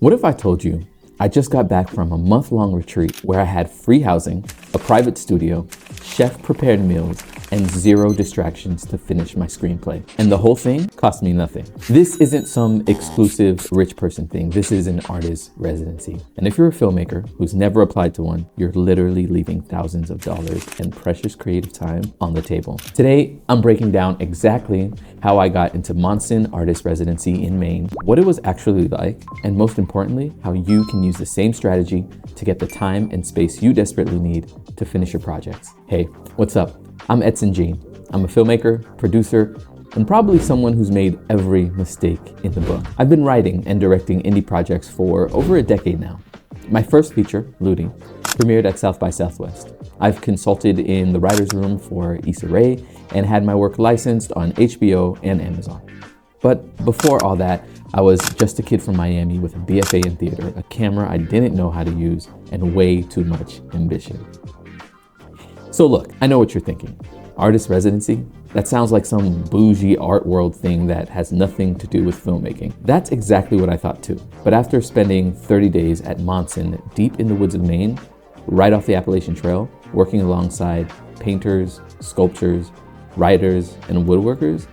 What if I told you I just got back from a month-long retreat where I had free housing, a private studio, chef-prepared meals, and 0 distractions to finish my screenplay. And the whole thing cost me nothing. This isn't some exclusive rich person thing. This is an artist residency. And if you're a filmmaker who's never applied to one, you're literally leaving thousands of dollars and precious creative time on the table. Today, I'm breaking down exactly how I got into Monson Artist Residency in Maine, what it was actually like, and most importantly, how you can use the same strategy to get the time and space you desperately need to finish your projects. Hey, what's up? I'm 𝐏𝐸𝐿. I'm a filmmaker, producer, and probably someone who's made every mistake in the book. I've been writing and directing indie projects for over a decade now. My first feature, Looting, premiered at South by Southwest. I've consulted in the writer's room for Issa Rae and had my work licensed on HBO and Amazon. But before all that, I was just a kid from Miami with a BFA in theater, a camera I didn't know how to use, and way too much ambition. So look, I know what you're thinking. Artist residency? That sounds like some bougie art world thing that has nothing to do with filmmaking. That's exactly what I thought too. But after spending 30 days at Monson, deep in the woods of Maine, right off the Appalachian Trail, working alongside painters, sculptors, writers, and woodworkers,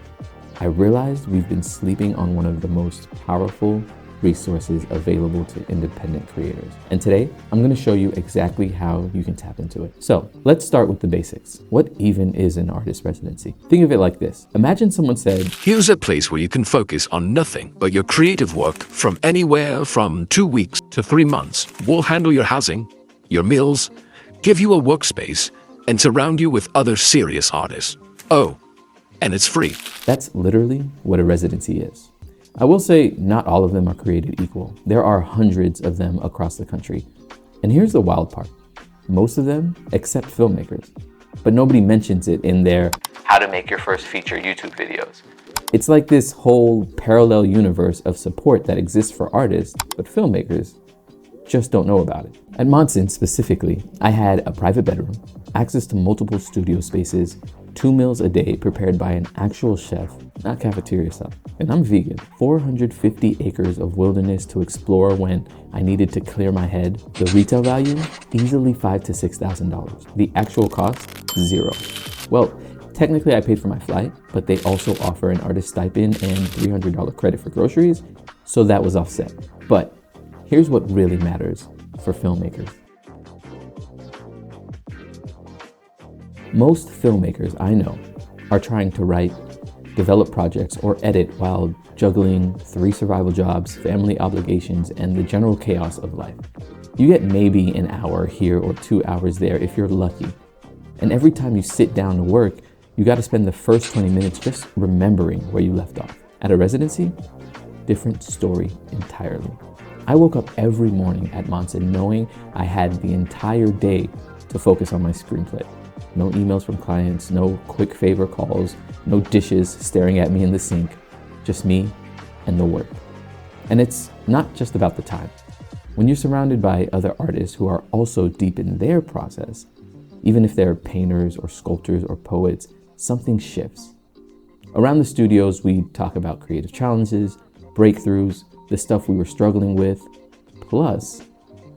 I realized we've been sleeping on one of the most powerful resources available to independent creators. And today, I'm gonna show you exactly how you can tap into it. So let's start with the basics. What even is an artist residency? Think of it like this. Imagine someone said, here's a place where you can focus on nothing but your creative work from anywhere from 2 weeks to 3 months. We'll handle your housing, your meals, give you a workspace, and surround you with other serious artists. Oh, and it's free. That's literally what a residency is. I will say not all of them are created equal. There are hundreds of them across the country. And here's the wild part. Most of them accept filmmakers, but nobody mentions it in their how to make your first feature YouTube videos. It's like this whole parallel universe of support that exists for artists, but filmmakers just don't know about it. At Monson specifically, I had a private bedroom, access to multiple studio spaces, 2 meals a day prepared by an actual chef, not cafeteria stuff. And I'm vegan. 450 acres of wilderness to explore when I needed to clear my head. The retail value, easily $5,000 to $6,000. The actual cost, 0. Well, technically I paid for my flight, but they also offer an artist stipend and $300 credit for groceries, so that was offset. But here's what really matters for filmmakers. Most filmmakers I know are trying to write, develop projects, or edit while juggling 3 survival jobs, family obligations, and the general chaos of life. You get maybe an hour here or 2 hours there if you're lucky. And every time you sit down to work, you got to spend the first 20 minutes just remembering where you left off. At a residency, different story entirely. I woke up every morning at Monson knowing I had the entire day to focus on my screenplay. No emails from clients, no quick favor calls, no dishes staring at me in the sink, just me and the work. And it's not just about the time. When you're surrounded by other artists who are also deep in their process, even if they're painters or sculptors or poets, something shifts. Around the studios, we talk about creative challenges, breakthroughs, the stuff we were struggling with. Plus,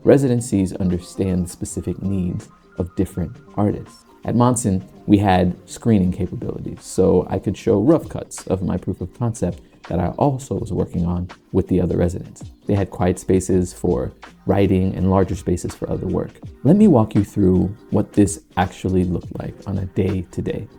residencies understand the specific needs of different artists. At Monson, we had screening capabilities, so I could show rough cuts of my proof of concept that I also was working on with the other residents. They had quiet spaces for writing and larger spaces for other work. Let me walk you through what this actually looked like on a day-to-day,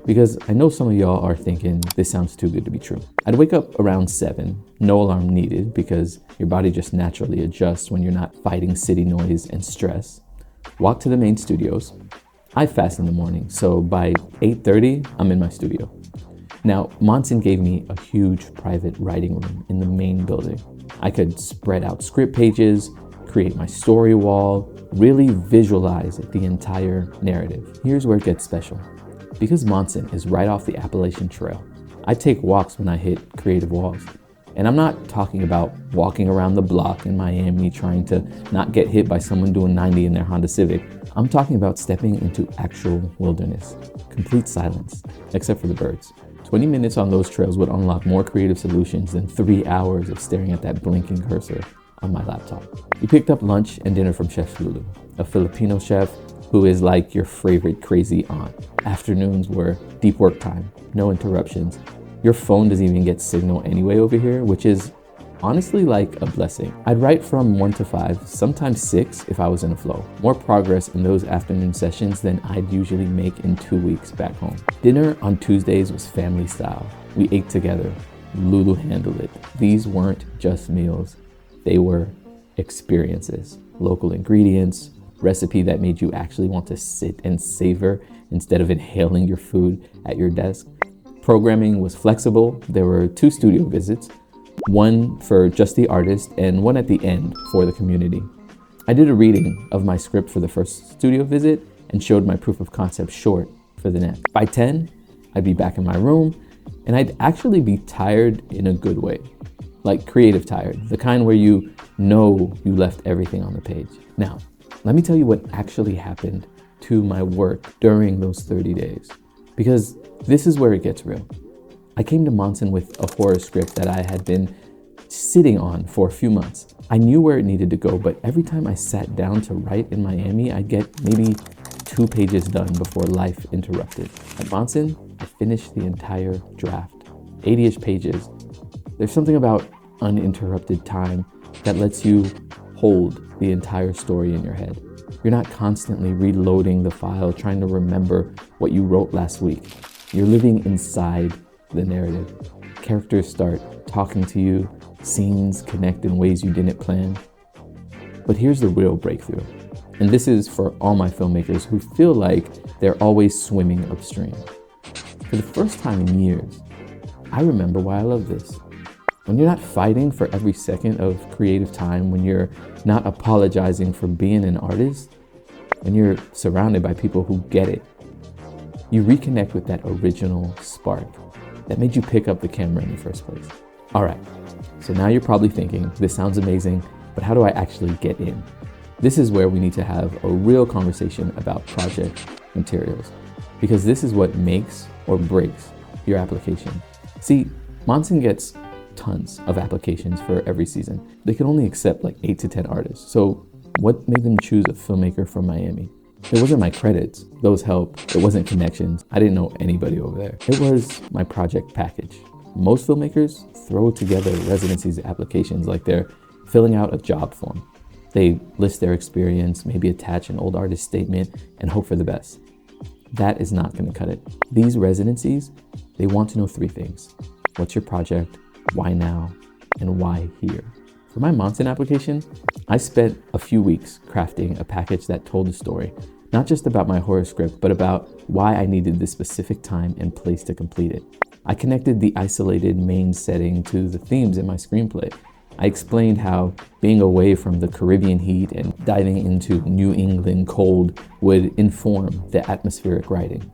because I know some of y'all are thinking this sounds too good to be true. I'd wake up around 7, no alarm needed because your body just naturally adjusts when you're not fighting city noise and stress. Walk to the main studios. I fast in the morning, so by 8:30, I'm in my studio. Now, Monson gave me a huge private writing room in the main building. I could spread out script pages, create my story wall, really visualize the entire narrative. Here's where it gets special. Because Monson is right off the Appalachian Trail, I take walks when I hit creative walls. And I'm not talking about walking around the block in Miami trying to not get hit by someone doing 90 in their Honda Civic. I'm talking about stepping into actual wilderness, complete silence, except for the birds. 20 minutes on those trails would unlock more creative solutions than 3 hours of staring at that blinking cursor. on my laptop. We picked up lunch and dinner from Chef Lulu, a Filipino chef who is like your favorite crazy aunt. Afternoons were deep work time, no interruptions. Your phone doesn't even get signal anyway over here, which is honestly like a blessing. I'd write from 1 to 5, sometimes 6 if I was in a flow. More progress in those afternoon sessions than I'd usually make in 2 weeks back home. Dinner on Tuesdays was family style. We ate together. Lulu handled it. These weren't just meals. They were experiences. Local ingredients, recipe that made you actually want to sit and savor instead of inhaling your food at your desk. Programming was flexible. There were 2 studio visits, one for just the artist and one at the end for the community. I did a reading of my script for the first studio visit and showed my proof of concept short for the next. By 10, I'd be back in my room and I'd actually be tired in a good way, like creative tired, the kind where you know you left everything on the page. Now, let me tell you what actually happened to my work during those 30 days, because this is where it gets real. I came to Monson with a horror script that I had been sitting on for a few months. I knew where it needed to go, but every time I sat down to write in Miami, I'd get maybe 2 pages done before life interrupted. At Monson, I finished the entire draft, 80-ish pages. There's something about uninterrupted time that lets you hold the entire story in your head. You're not constantly reloading the file, trying to remember what you wrote last week. You're living inside the narrative. Characters start talking to you, scenes connect in ways you didn't plan. But here's the real breakthrough. And this is for all my filmmakers who feel like they're always swimming upstream. For the first time in years, I remember why I love this. When you're not fighting for every second of creative time, when you're not apologizing for being an artist, when you're surrounded by people who get it, you reconnect with that original spark that made you pick up the camera in the first place. All right, so now you're probably thinking, this sounds amazing, but how do I actually get in? This is where we need to have a real conversation about project materials, because this is what makes or breaks your application. See, Monson gets tons of applications for every season. They can only accept like 8 to 10 artists. So what made them choose a filmmaker from Miami? It wasn't my credits, those help. It wasn't connections. I didn't know anybody over there. It was my project package. Most filmmakers throw together residencies applications like they're filling out a job form. They list their experience, maybe attach an old artist statement, and hope for the best. That is not going to cut it. These residencies, they want to know 3 things. What's your project? Why now? And why here? For my Monson application, I spent a few weeks crafting a package that told a story, not just about my horror script, but about why I needed this specific time and place to complete it. I connected the isolated main setting to the themes in my screenplay. I explained how being away from the Caribbean heat and diving into New England cold would inform the atmospheric writing.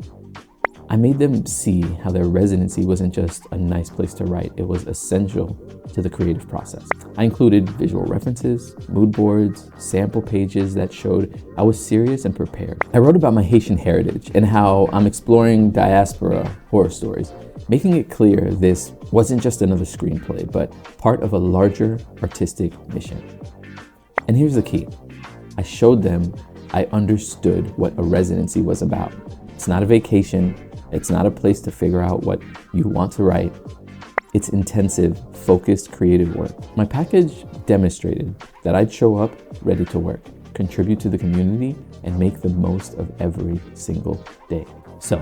I made them see how their residency wasn't just a nice place to write, it was essential to the creative process. I included visual references, mood boards, sample pages that showed I was serious and prepared. I wrote about my Haitian heritage and how I'm exploring diaspora horror stories, making it clear this wasn't just another screenplay, but part of a larger artistic mission. And here's the key. I showed them I understood what a residency was about. It's not a vacation. It's not a place to figure out what you want to write. It's intensive, focused, creative work. My package demonstrated that I'd show up ready to work, contribute to the community, and make the most of every single day. So,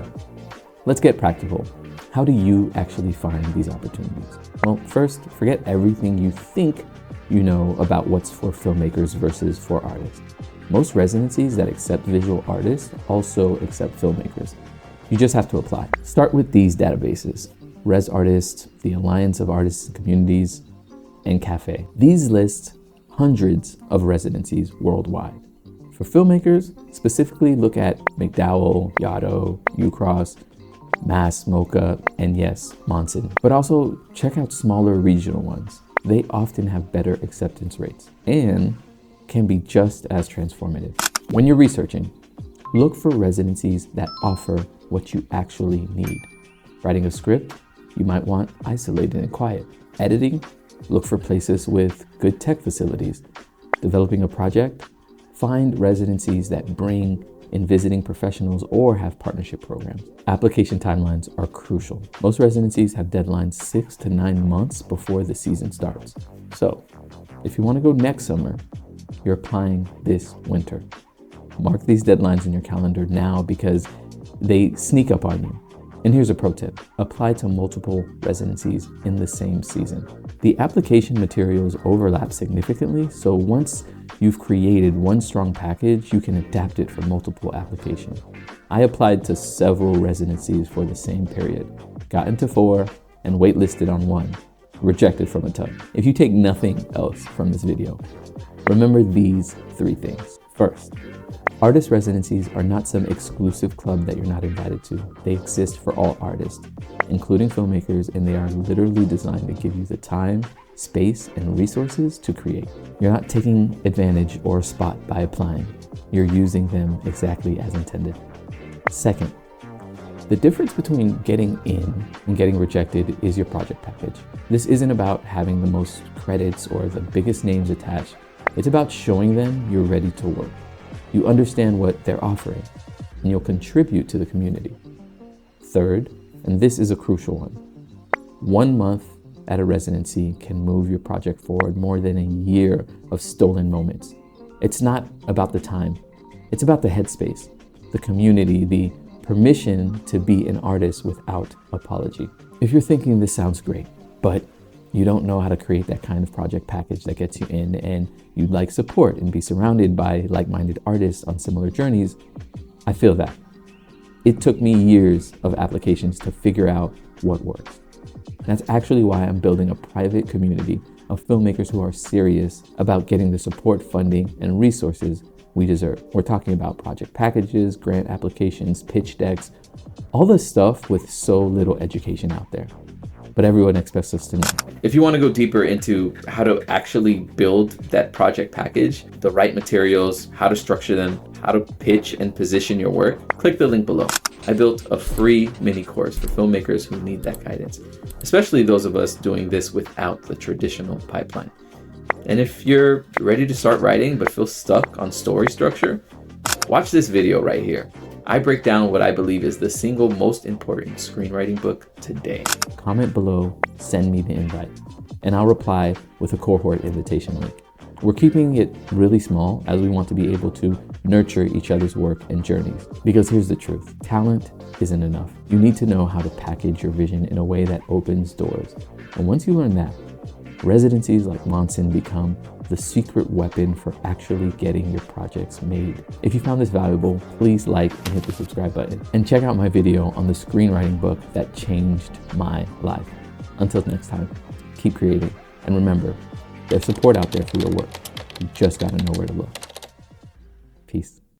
let's get practical. How do you actually find these opportunities? Well, first, forget everything you think you know about what's for filmmakers versus for artists. Most residencies that accept visual artists also accept filmmakers. You just have to apply. Start with these databases: Residencies, the Alliance of Artists and Communities, and 𝐏𝐿. These list hundreds of residencies worldwide. For filmmakers, specifically look at McDowell, Yaddo, UCross, Mass, Mocha, and yes, Monson. But also check out smaller regional ones. They often have better acceptance rates and can be just as transformative. When you're researching, look for residencies that offer what you actually need. Writing a script, you might want isolated and quiet. Editing, Look for places with good tech facilities. Developing a project? Find residencies that bring in visiting professionals or have partnership programs. Application timelines are crucial. Most residencies have deadlines 6 to 9 months before the season starts. So, if you want to go next summer, you're applying this winter. Mark these deadlines in your calendar now because they sneak up on you. And here's a pro tip: apply to multiple residencies in the same season. The application materials overlap significantly, so once you've created one strong package, you can adapt it for multiple applications. I applied to several residencies for the same period, got into 4, and waitlisted on 1, rejected from a ton. If you take nothing else from this video, remember these 3 things. First, artist residencies are not some exclusive club that you're not invited to. They exist for all artists, including filmmakers, and they are literally designed to give you the time, space, and resources to create. You're not taking advantage or a spot by applying. You're using them exactly as intended. Second, the difference between getting in and getting rejected is your project package. This isn't about having the most credits or the biggest names attached. It's about showing them you're ready to work. You understand what they're offering, and you'll contribute to the community. Third, and this is a crucial one, 1 month at a residency can move your project forward more than a year of stolen moments. It's not about the time, it's about the headspace, the community, the permission to be an artist without apology. If you're thinking this sounds great, but you don't know how to create that kind of project package that gets you in, and you'd like support and be surrounded by like-minded artists on similar journeys, I feel that. It took me years of applications to figure out what works. That's actually why I'm building a private community of filmmakers who are serious about getting the support, funding, and resources we deserve. We're talking about project packages, grant applications, pitch decks, all this stuff with so little education out there. But everyone expects us to know. If you want to go deeper into how to actually build that project package, the right materials, how to structure them, how to pitch and position your work, click the link below. I built a free mini course for filmmakers who need that guidance, especially those of us doing this without the traditional pipeline. And if you're ready to start writing but feel stuck on story structure, watch this video right here. I break down what I believe is the single most important screenwriting book today. Comment below, send me the invite, and I'll reply with a cohort invitation link. We're keeping it really small as we want to be able to nurture each other's work and journeys. Because here's the truth, talent isn't enough. You need to know how to package your vision in a way that opens doors. And once you learn that, residencies like Monson become the secret weapon for actually getting your projects made. If you found this valuable, please like and hit the subscribe button. And check out my video on the screenwriting book that changed my life. Until next time, keep creating. And remember, there's support out there for your work. You just gotta know where to look. Peace.